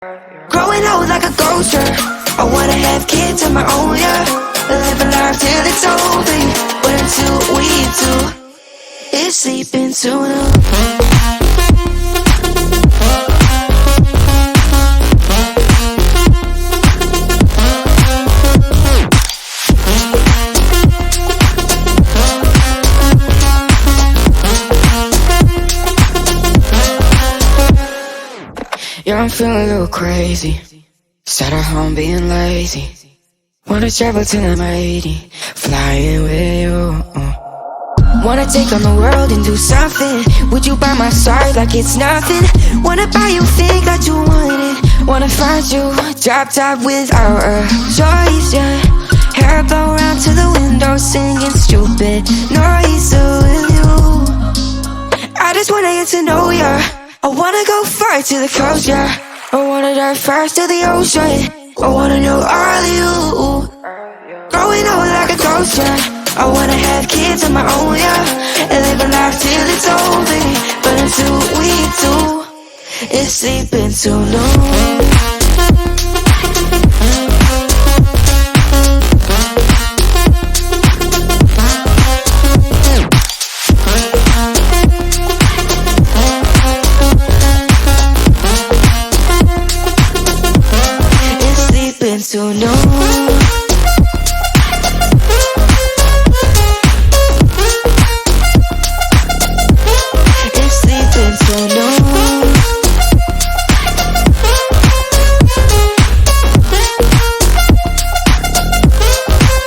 Growing old like a ghost, yeah. I wanna have kids of my own, yeah. Live a life till it's over. But until we do, it's sleeping sooner. Yeah, I'm feeling a little crazy. Sat at home being lazy. Wanna travel till I'm 80, flying with you. Wanna take on the world and do something. Would you by my side like it's nothing? Wanna buy you things that you wanted. Wanna find you drop top without a choice, yeah. Hair blow round to the window, singing stupid noise with you. I just wanna get to know ya. I wanna go far to the coast, yeah. I wanna dive first to the ocean. I wanna know all of you. Growing old like a ghost, yeah. I wanna have kids of my own, yeah. And live a life till it's over. But until we do, it's sleeping too long. So no, it's sleeping so long.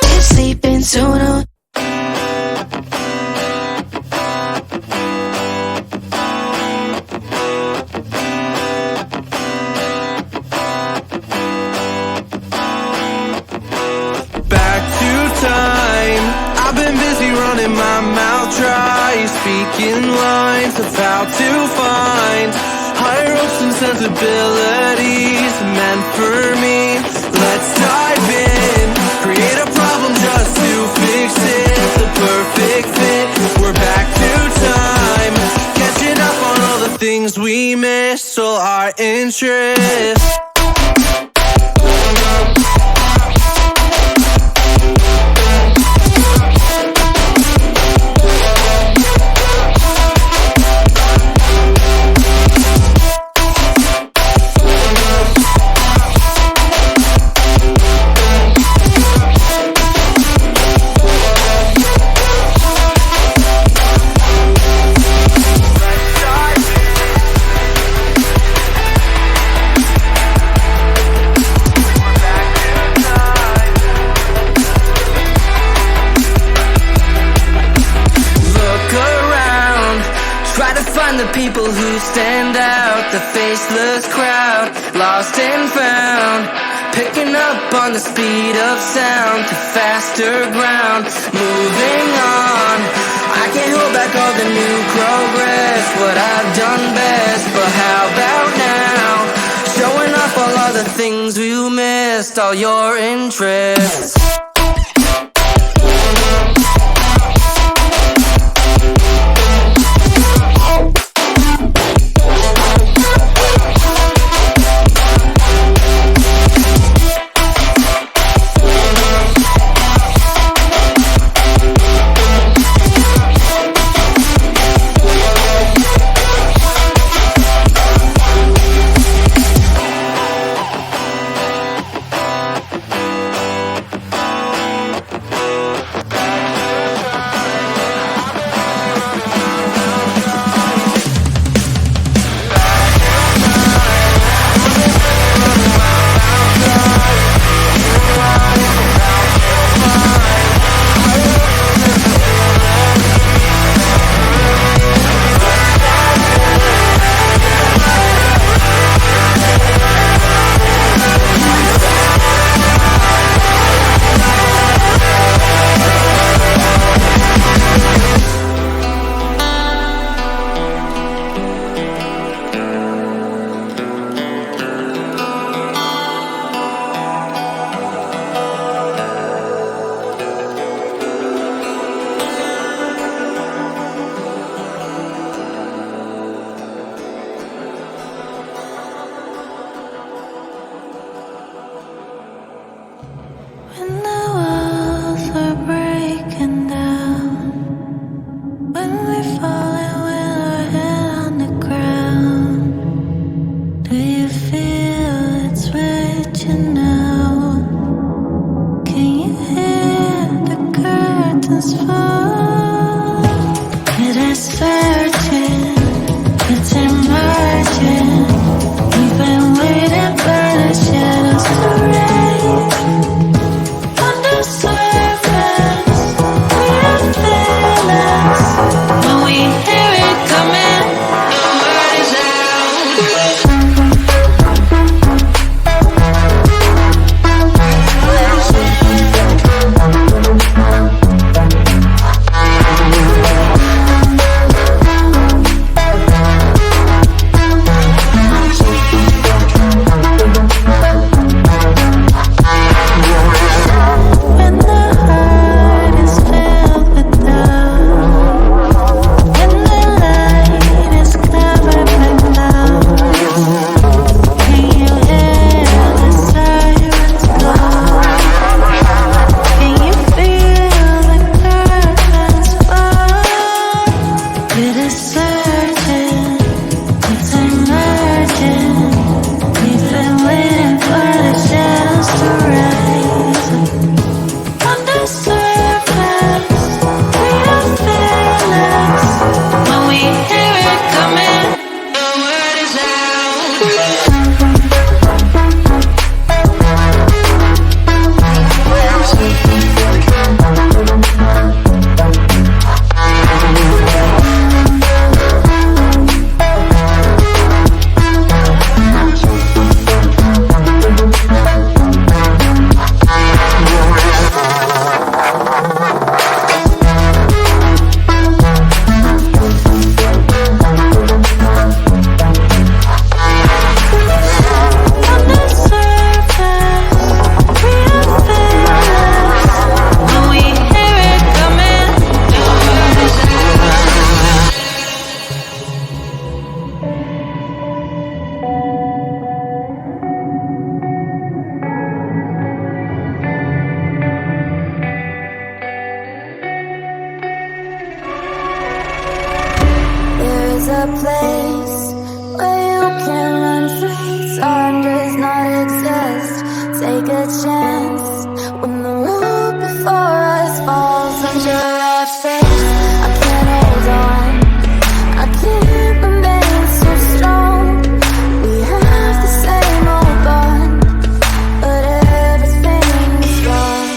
It's sleeping so long. I've been busy running my mouth dry, speaking lines about to find higher hopes and sensibilities meant for me. Let's dive in, create a problem just to fix it. The perfect fit, we're back to time, catching up on all the things we missed, all our interests. The people who stand out, the faceless crowd, lost and found, picking up on the speed of sound to faster ground, moving on. I can't hold back all the new progress, what I've done best, but how about now, showing off all of the things you missed, all your interests. a place where you can run free. Time does not exist. Take a chance when the road before us falls under our face. I can't hold on, I can't remain so strong. We have the same old bond, but everything is wrong.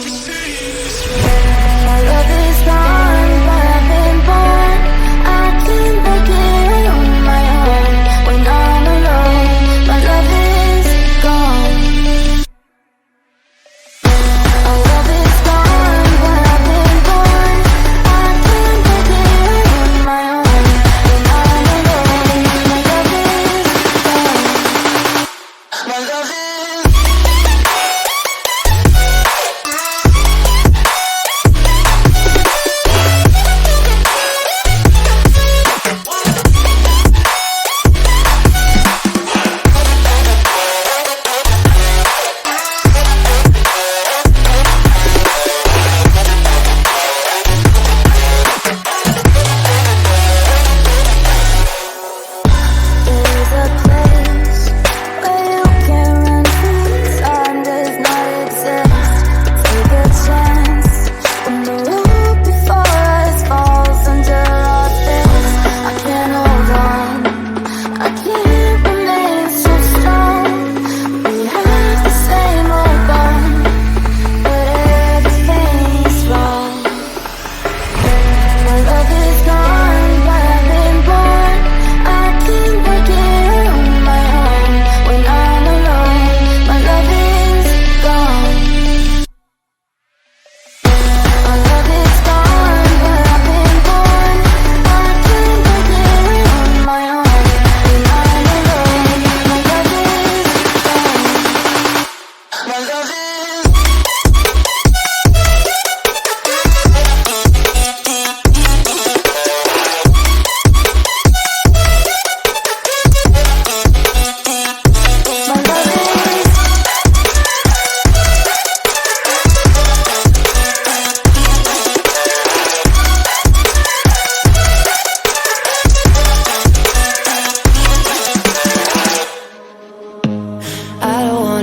My love is gone, but I've been born. I can make it on my own when I'm alone. My love is gone. My love is gone, but I've been born. I can make it on my own when I'm alone. My love is gone. My love is There's a place where you can run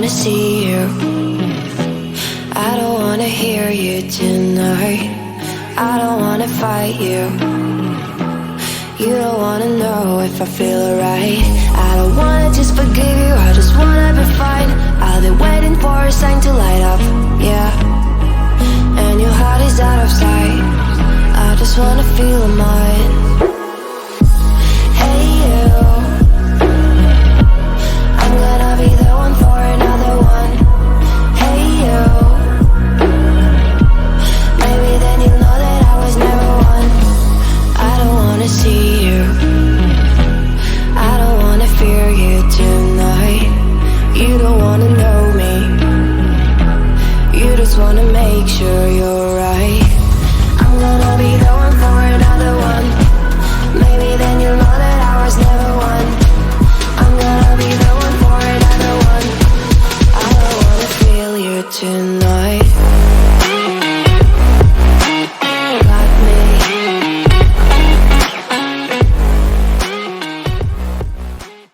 wanna see you. I don't wanna hear you tonight. I don't wanna fight you. You don't wanna know if I feel alright. I don't wanna just forgive you, I just wanna be fine. I've been waiting for a sign to light up, yeah. And your heart is out of sight. I just wanna feel mine. Hey you, I'm gonna be the one for another one. Hey you, maybe then you'll know that I was never one. I don't wanna see you, I don't wanna fear you tonight. You don't wanna know me, you just wanna make sure